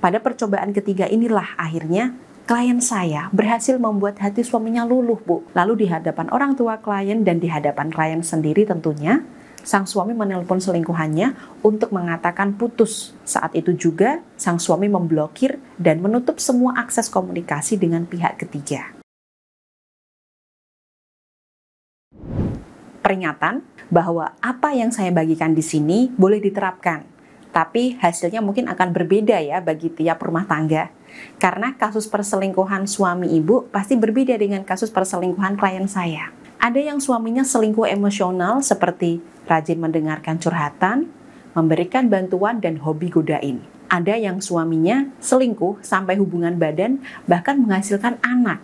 Pada percobaan ketiga inilah akhirnya klien saya berhasil membuat hati suaminya luluh, Bu. Lalu di hadapan orang tua klien dan di hadapan klien sendiri tentunya, sang suami menelpon selingkuhannya untuk mengatakan putus. Saat itu juga, sang suami memblokir dan menutup semua akses komunikasi dengan pihak ketiga. Peringatan bahwa apa yang saya bagikan di sini boleh diterapkan, tapi hasilnya mungkin akan berbeda ya bagi tiap rumah tangga. Karena kasus perselingkuhan suami ibu pasti berbeda dengan kasus perselingkuhan klien saya. Ada yang suaminya selingkuh emosional seperti rajin mendengarkan curhatan, memberikan bantuan dan hobi godain. Ada yang suaminya selingkuh sampai hubungan badan bahkan menghasilkan anak.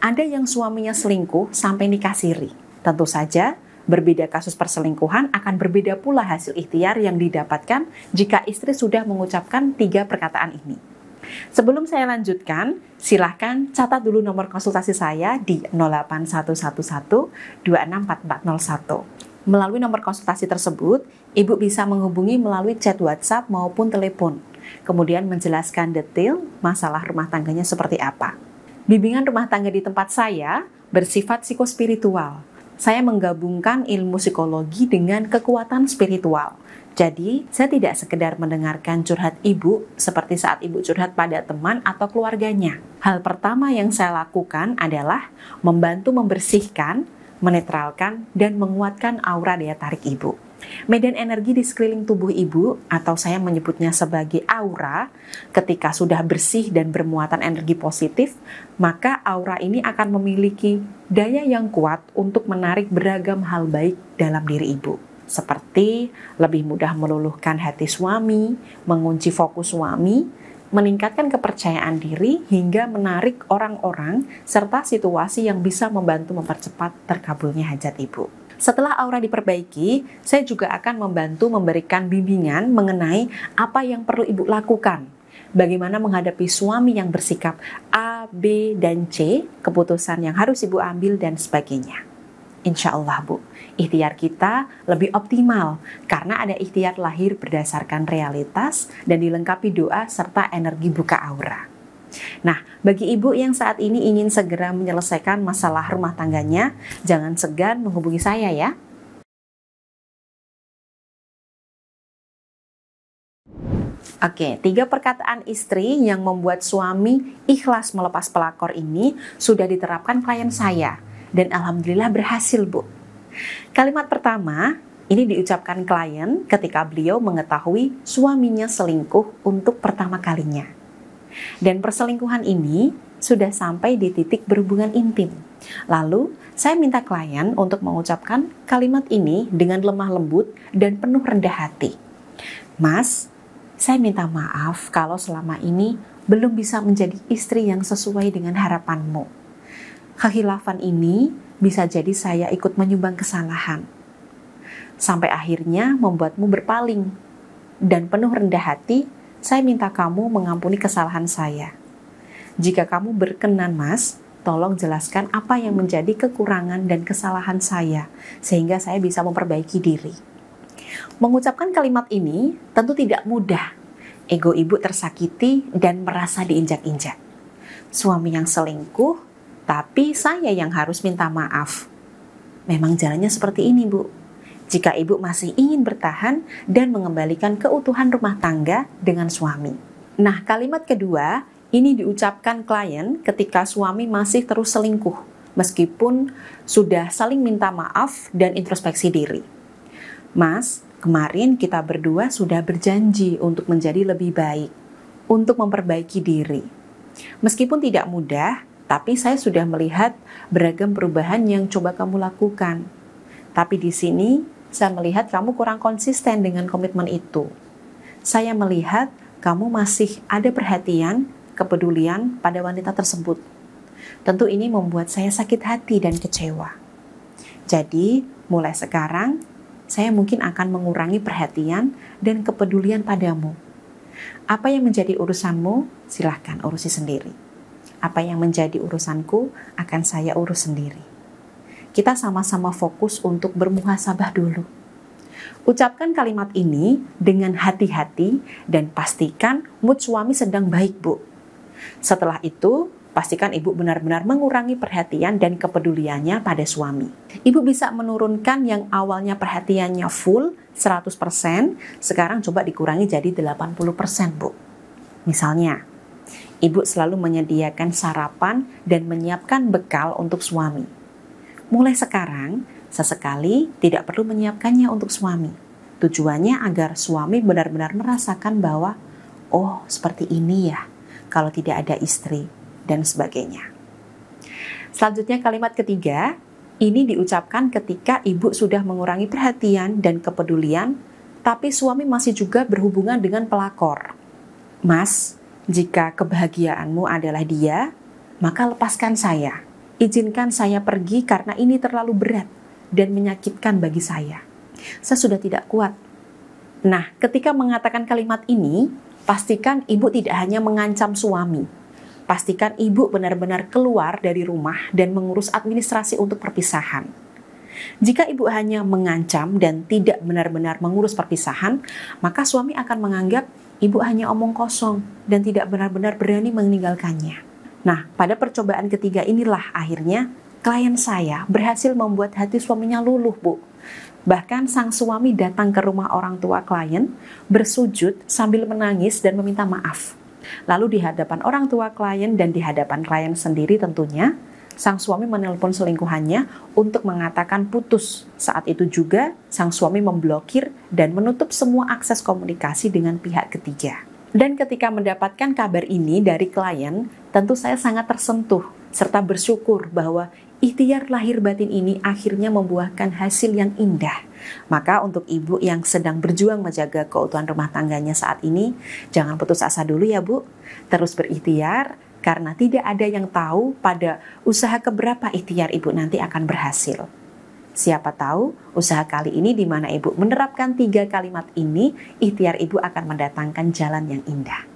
Ada yang suaminya selingkuh sampai nikah siri. Tentu saja berbeda kasus perselingkuhan akan berbeda pula hasil ikhtiar yang didapatkan jika istri sudah mengucapkan 3 perkataan ini. Sebelum saya lanjutkan, silahkan catat dulu nomor konsultasi saya di 08111264401. Melalui nomor konsultasi tersebut, Ibu bisa menghubungi melalui chat WhatsApp maupun telepon. Kemudian menjelaskan detail masalah rumah tangganya seperti apa. Bimbingan rumah tangga di tempat saya bersifat psikospiritual. Saya menggabungkan ilmu psikologi dengan kekuatan spiritual. Jadi, saya tidak sekedar mendengarkan curhat ibu seperti saat ibu curhat pada teman atau keluarganya. Hal pertama yang saya lakukan adalah membantu membersihkan, menetralkan, dan menguatkan aura daya tarik ibu. Medan energi di sekeliling tubuh ibu, atau saya menyebutnya sebagai aura, ketika sudah bersih dan bermuatan energi positif, maka aura ini akan memiliki daya yang kuat untuk menarik beragam hal baik dalam diri ibu. Seperti lebih mudah meluluhkan hati suami, mengunci fokus suami, meningkatkan kepercayaan diri, hingga menarik orang-orang serta situasi yang bisa membantu mempercepat terkabulnya hajat ibu. Setelah aura diperbaiki, saya juga akan membantu memberikan bimbingan mengenai apa yang perlu ibu lakukan. Bagaimana menghadapi suami yang bersikap A, B, dan C, keputusan yang harus ibu ambil, dan sebagainya. Insya Allah, Bu, ikhtiar kita lebih optimal karena ada ikhtiar lahir berdasarkan realitas dan dilengkapi doa serta energi buka aura. Nah, bagi ibu yang saat ini ingin segera menyelesaikan masalah rumah tangganya, jangan segan menghubungi saya ya. Oke, 3 perkataan istri yang membuat suami ikhlas melepas pelakor ini sudah diterapkan klien saya. Dan alhamdulillah berhasil, Bu. Kalimat pertama, ini diucapkan klien ketika beliau mengetahui suaminya selingkuh untuk pertama kalinya. Dan perselingkuhan ini sudah sampai di titik berhubungan intim. Lalu, saya minta klien untuk mengucapkan kalimat ini dengan lemah lembut dan penuh rendah hati. Mas, saya minta maaf kalau selama ini belum bisa menjadi istri yang sesuai dengan harapanmu. Kekhilafan ini bisa jadi saya ikut menyumbang kesalahan. Sampai akhirnya membuatmu berpaling. Dan penuh rendah hati, saya minta kamu mengampuni kesalahan saya. Jika kamu berkenan, Mas, tolong jelaskan apa yang menjadi kekurangan dan kesalahan saya, sehingga saya bisa memperbaiki diri. Mengucapkan kalimat ini tentu tidak mudah. Ego ibu tersakiti dan merasa diinjak-injak. Suami yang selingkuh, tapi saya yang harus minta maaf. Memang jalannya seperti ini, Bu. Jika ibu masih ingin bertahan dan mengembalikan keutuhan rumah tangga dengan suami. Nah, kalimat kedua ini diucapkan klien ketika suami masih terus selingkuh, meskipun sudah saling minta maaf dan introspeksi diri. Mas, kemarin kita berdua sudah berjanji untuk menjadi lebih baik, untuk memperbaiki diri. Meskipun tidak mudah, tapi saya sudah melihat beragam perubahan yang coba kamu lakukan. Tapi di sini, saya melihat kamu kurang konsisten dengan komitmen itu. Saya melihat kamu masih ada perhatian, kepedulian pada wanita tersebut. Tentu ini membuat saya sakit hati dan kecewa. Jadi, mulai sekarang, saya mungkin akan mengurangi perhatian dan kepedulian padamu. Apa yang menjadi urusanmu, silahkan urusi sendiri. Apa yang menjadi urusanku akan saya urus sendiri. Kita sama-sama fokus untuk bermuhasabah dulu. Ucapkan kalimat ini dengan hati-hati dan pastikan mood suami sedang baik, Bu. Setelah itu, pastikan ibu benar-benar mengurangi perhatian dan kepeduliannya pada suami. Ibu bisa menurunkan yang awalnya perhatiannya full 100%, sekarang coba dikurangi jadi 80%, Bu. Misalnya, ibu selalu menyediakan sarapan dan menyiapkan bekal untuk suami. Mulai sekarang, sesekali tidak perlu menyiapkannya untuk suami. Tujuannya agar suami benar-benar merasakan bahwa, oh seperti ini ya, kalau tidak ada istri, dan sebagainya. Selanjutnya kalimat ketiga, ini diucapkan ketika ibu sudah mengurangi perhatian dan kepedulian, tapi suami masih juga berhubungan dengan pelakor. Mas, jika kebahagiaanmu adalah dia, maka lepaskan saya. Izinkan saya pergi karena ini terlalu berat dan menyakitkan bagi saya. Saya sudah tidak kuat. Nah, ketika mengatakan kalimat ini, pastikan ibu tidak hanya mengancam suami. Pastikan ibu benar-benar keluar dari rumah dan mengurus administrasi untuk perpisahan. Jika ibu hanya mengancam dan tidak benar-benar mengurus perpisahan, maka suami akan menganggap ibu hanya omong kosong dan tidak benar-benar berani meninggalkannya. Nah, pada percobaan ketiga inilah akhirnya klien saya berhasil membuat hati suaminya luluh, Bu. Bahkan sang suami datang ke rumah orang tua klien, bersujud sambil menangis dan meminta maaf. Lalu di hadapan orang tua klien dan di hadapan klien sendiri tentunya, sang suami menelpon selingkuhannya untuk mengatakan putus. Saat itu juga, sang suami memblokir dan menutup semua akses komunikasi dengan pihak ketiga. Dan ketika mendapatkan kabar ini dari klien, tentu saya sangat tersentuh serta bersyukur bahwa ikhtiar lahir batin ini akhirnya membuahkan hasil yang indah. Maka untuk ibu yang sedang berjuang menjaga keutuhan rumah tangganya saat ini, jangan putus asa dulu ya Bu. Terus berikhtiar, karena tidak ada yang tahu pada usaha keberapa ikhtiar ibu nanti akan berhasil. Siapa tahu usaha kali ini di mana ibu menerapkan 3 kalimat ini, ikhtiar ibu akan mendatangkan jalan yang indah.